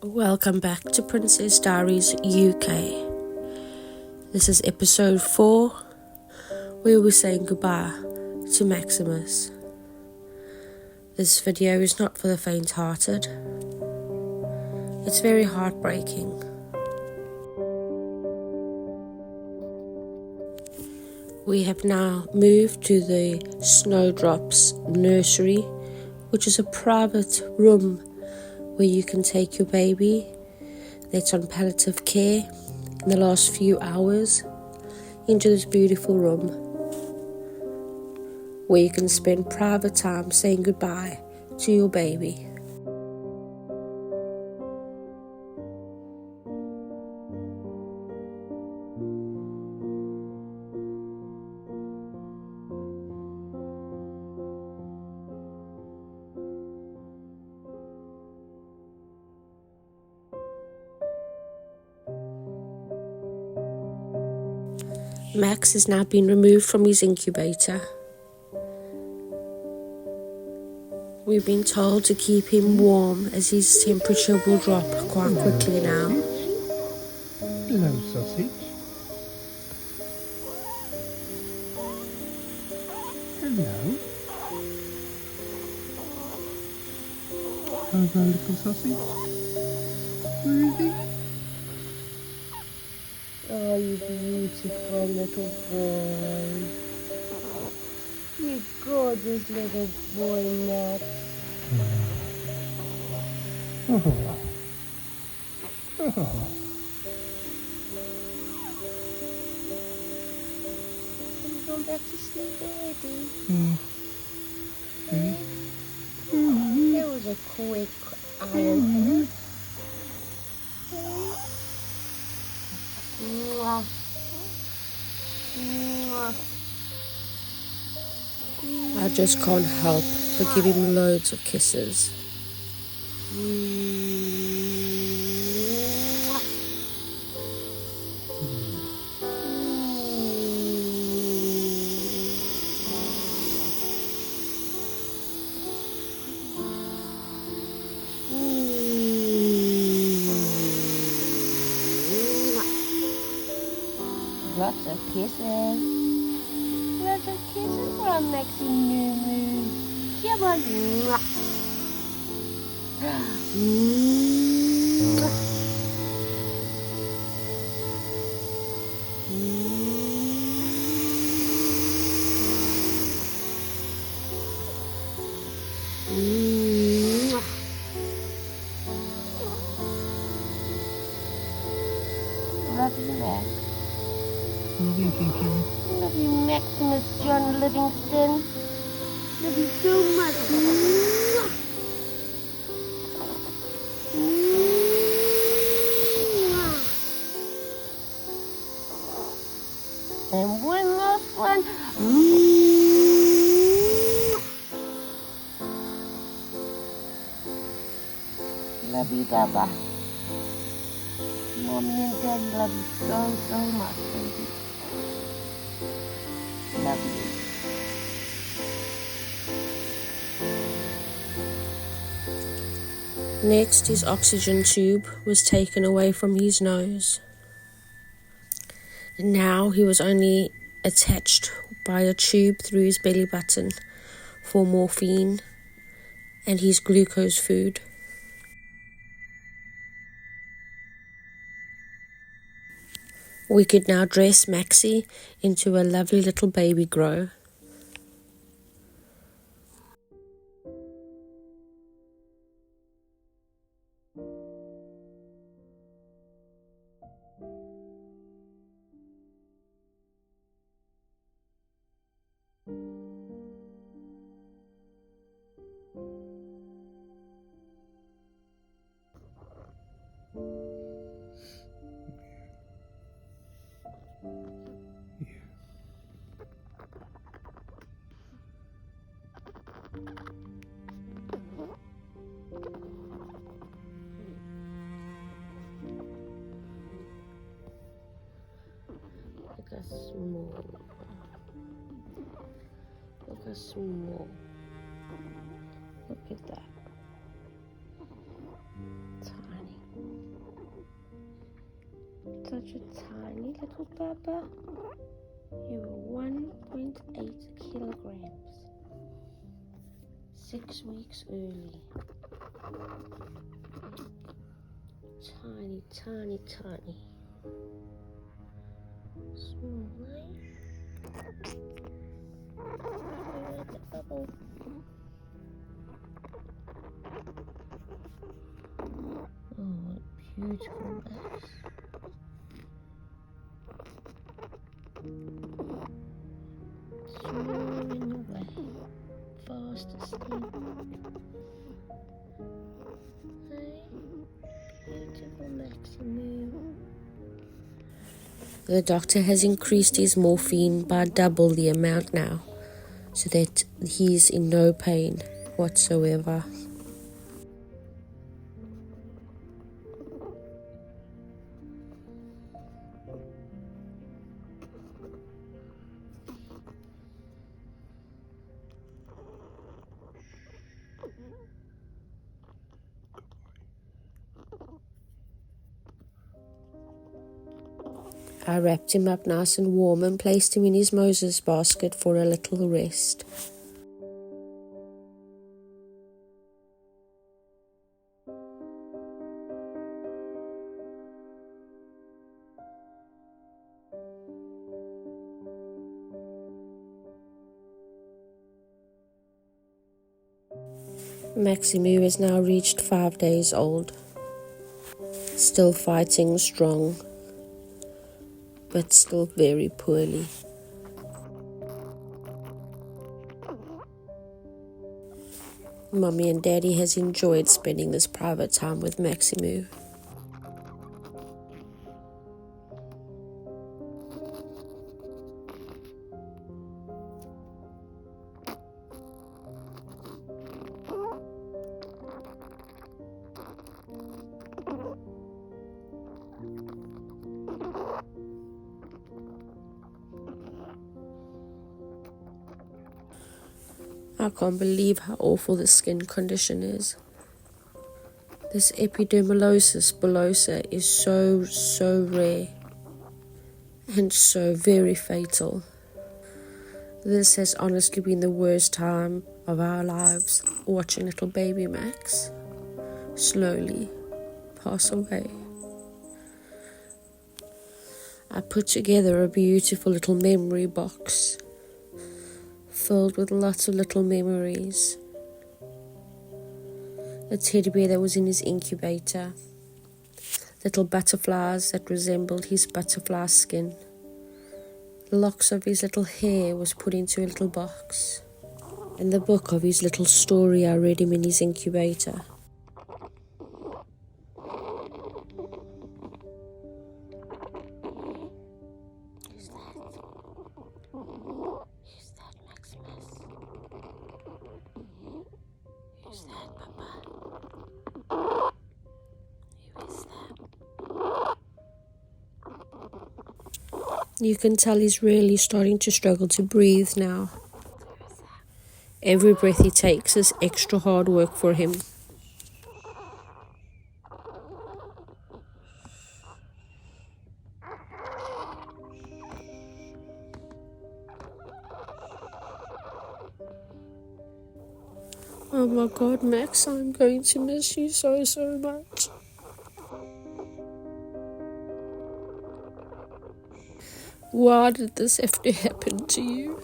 Welcome back to Princess Diaries UK. This is episode 4, where we're saying goodbye to Maximus. This video is not for the faint-hearted. It's very heartbreaking. We have now moved to the Snowdrop's nursery, which is a private room where you can take your baby that's on palliative care in the last few hours into this beautiful room where you can spend private time saying goodbye to your baby. Max has now been removed from his incubator. We've been told to keep him warm as his temperature will drop quite quickly now. Hello, sausage. Hello. How's our little sausage? Where is he? Oh, you beautiful little boy. You gorgeous little boy, Max. Oh. Are you going back to sleep already? That was a quick iron. Mwah. Mwah. I just can't help but give him loads of kisses. Lots of kisses. Lots of kisses from Maximus. Come on. Love you, Max. Love you, Kiki. Love you, Maximus John Livingston. Love you so much. And one last one. Love you, Baba. Mommy and Daddy love you so, so much, baby. Love you. Next, his oxygen tube was taken away from his nose. Now he was only attached by a tube through his belly button for morphine and his glucose food. We could now dress Maxie into a lovely little baby grow. Look how small. Look how small. Look at that. Tiny. such a tiny little papa. You were 1.8 kilograms. 6 weeks early. Tiny, tiny, tiny. Small, eh? The bubble. Oh, what beautiful Max. Soaring away, fast asleep. Hey, beautiful Maximus. The doctor has increased his morphine by double the amount now, so that he's in no pain whatsoever. I wrapped him up nice and warm and placed him in his Moses basket for a little rest. Maximus has now reached 5 days old, still fighting strong, but still very poorly. Mummy and Daddy has enjoyed spending this private time with Maximus. I can't believe how awful the skin condition is. This Epidermolysisbullosa is so rare and so very fatal. This has honestly been the worst time of our lives, watching little baby Max slowly pass away. I put together a beautiful little memory box filled with lots of little memories. A teddy bear that was in his incubator, little butterflies that resembled his butterfly skin. Locks of his little hair was put into a little box, and the book of his little story I read him in his incubator. Who's that, Maximus? Who's that, Papa? Who is that? You can tell he's really starting to struggle to breathe now. Every breath he takes is extra hard work for him. Oh my God, Max, I'm going to miss you so much. Why did this have to happen to you?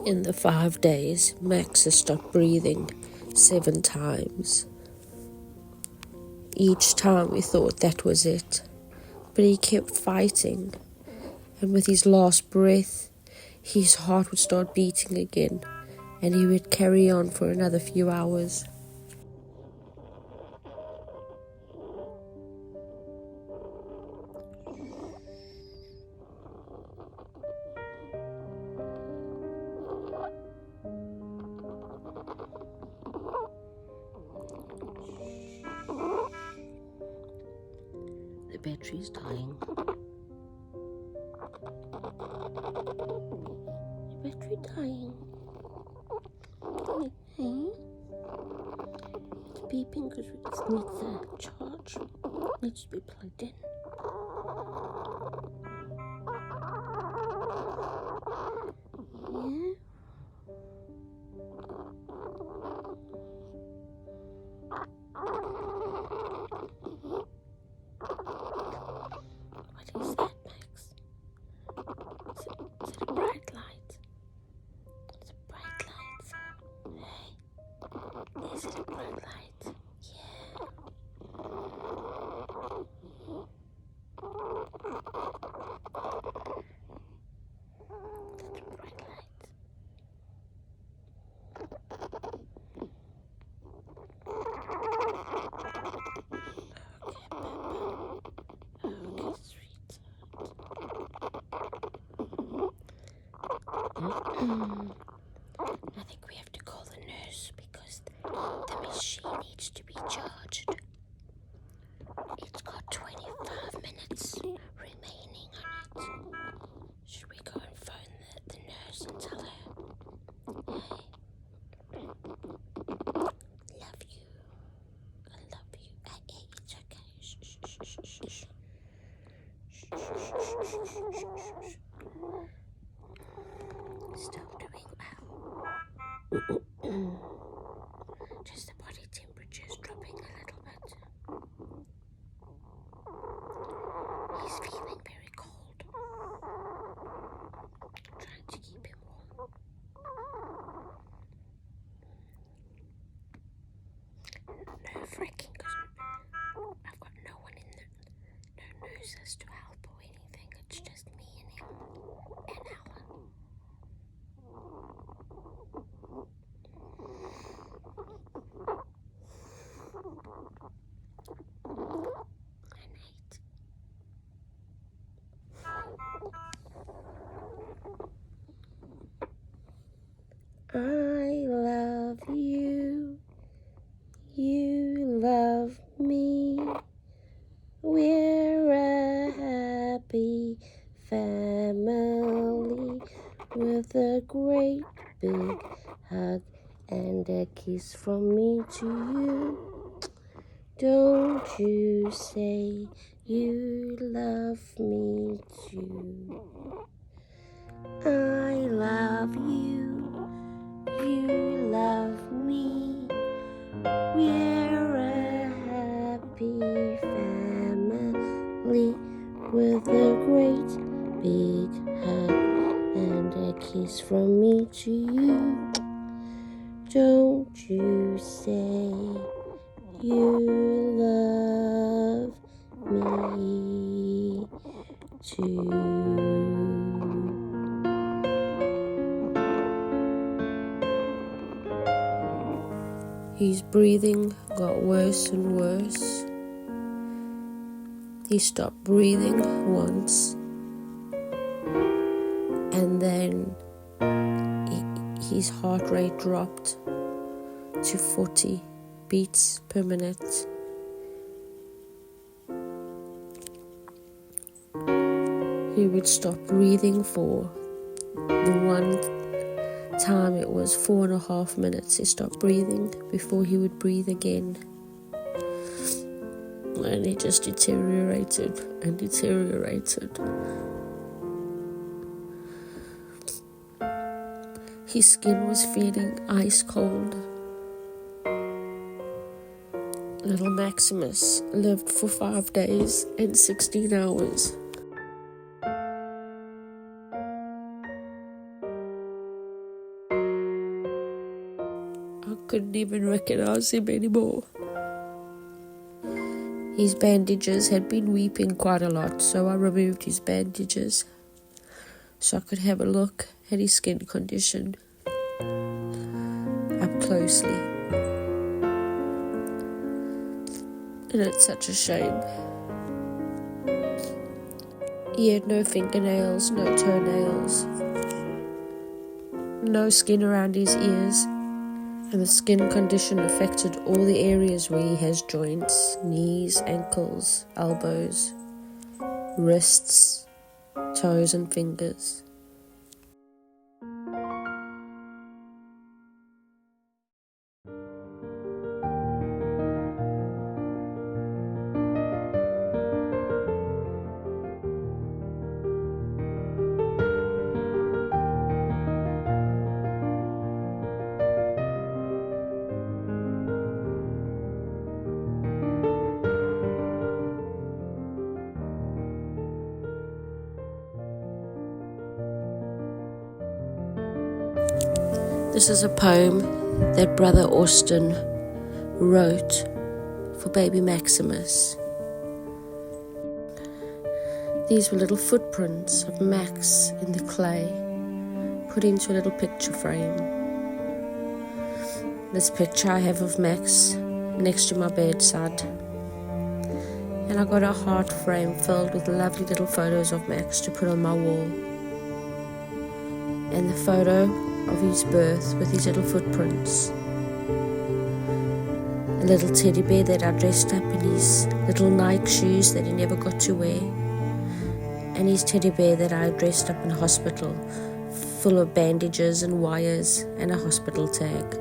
In the 5 days, Max has stopped breathing 7 times. Each time we thought that was it, but he kept fighting, and with his last breath, his heart would start beating again, and he would carry on for another few hours. The battery's dying. The battery dying. Hey? It's beeping because it needs a charge. It needs to be plugged in. Yeah? What is that, Max? Is it a bright light? It's a bright light. Hey, is it a bright light? Yeah. It's a bright light. Okay, Peppa. Okay, sweet. I think we have to call the nurse because the machine needs to be charged. It's got 25 minutes remaining on it. Should we go and phone the nurse and tell her, hey, love you. I love you. Hey, it's okay. Shh, shh, shh, shh, shh, shh. Still doing well. Just the body temperature is dropping a little bit. He's feeling very cold. Trying to keep him warm. Nerve-wracking because I've got no one in the no nurses to help or anything. It's just me and him and Alan. And hate. I love you. You love me. We're a happy family with a great big hug and a kiss from me to you. Don't you say you love me too. I love you. You love me. We're a happy family with a great big hug and a kiss from me to you. Don't you say you love me too. His breathing got worse and worse. He stopped breathing once, and then his heart rate dropped to 40 beats per minute. He would stop breathing for the one time it was 4.5 minutes. He stopped breathing before he would breathe again. And he just deteriorated and deteriorated. His skin was feeling ice cold. Little Maximus lived for 5 days and 16 hours. I couldn't even recognize him anymore. His bandages had been weeping quite a lot, so I removed his bandages so I could have a look at his skin condition. closely. And it's such a shame. He had no fingernails, no toenails, no skin around his ears, and the skin condition affected all the areas where he has joints: knees, ankles, elbows, wrists, toes and fingers. This is a poem that Brother Austin wrote for baby Maximus. These were little footprints of Max in the clay, put into a little picture frame. This picture I have of Max next to my bedside. And I got a heart frame filled with lovely little photos of Max to put on my wall. And the photo of his birth with his little footprints. A little teddy bear that I dressed up in his little Nike shoes that he never got to wear. And his teddy bear that I dressed up in hospital, full of bandages and wires and a hospital tag.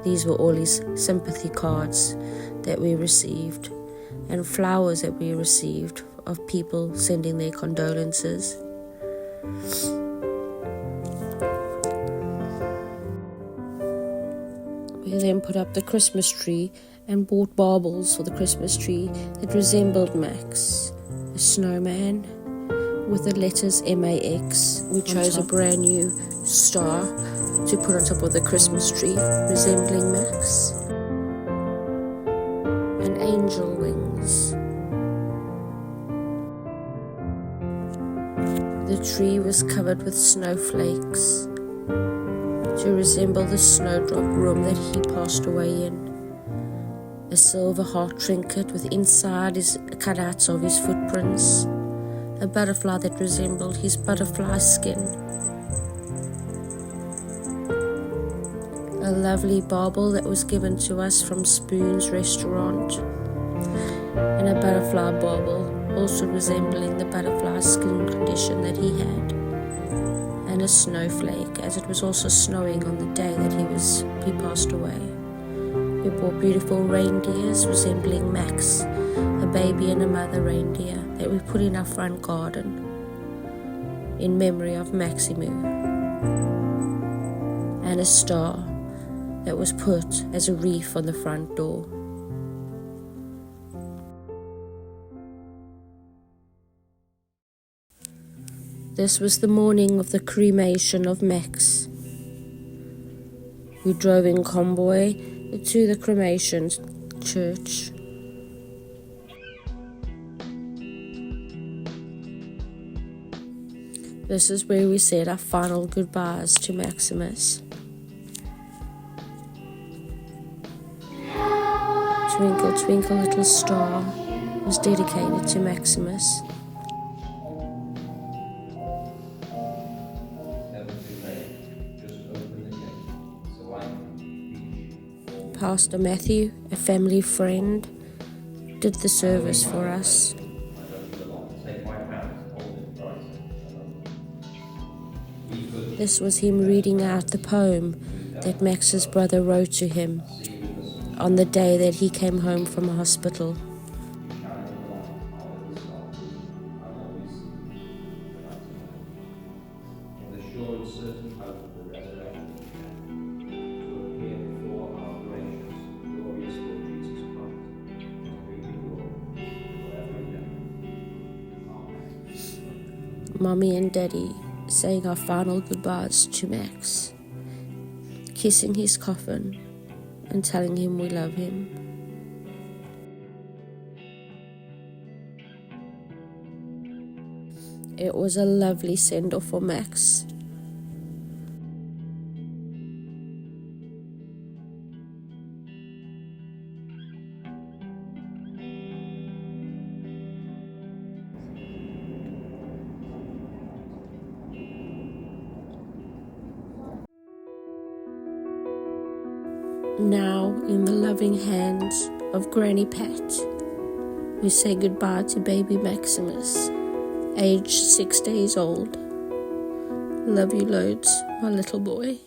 These were all his sympathy cards that we received, and flowers that we received of people sending their condolences. We then put up the Christmas tree and bought baubles for the Christmas tree that resembled Max, a snowman with the letters MAX. We chose a brand new star to put on top of the Christmas tree, resembling Max, and angel wings. The tree was covered with snowflakes to resemble the snowdrop room that he passed away in. A silver heart trinket with inside his cutouts of his footprints. A butterfly that resembled his butterfly skin. A lovely bauble that was given to us from Spoon's restaurant. And a butterfly bauble also resembling the butterfly skin condition that he had. And a snowflake, as it was also snowing on the day that he passed away. We bought beautiful reindeers resembling Max, a baby and a mother reindeer that we put in our front garden in memory of Maximus, and a star that was put as a wreath on the front door. This was the morning of the cremation of Max. We drove in convoy to the cremation church. This is where we said our final goodbyes to Maximus. Twinkle, Twinkle, Little Star was dedicated to Maximus. Pastor Matthew, a family friend, did the service for us. This was him reading out the poem that Max's brother wrote to him on the day that he came home from a hospital. Mommy and Daddy saying our final goodbyes to Max, kissing his coffin and telling him we love him. It was a lovely send-off for Max. Now, in the loving hands of Granny Pat, we say goodbye to baby Maximus, aged 6 days old. Love you loads, my little boy.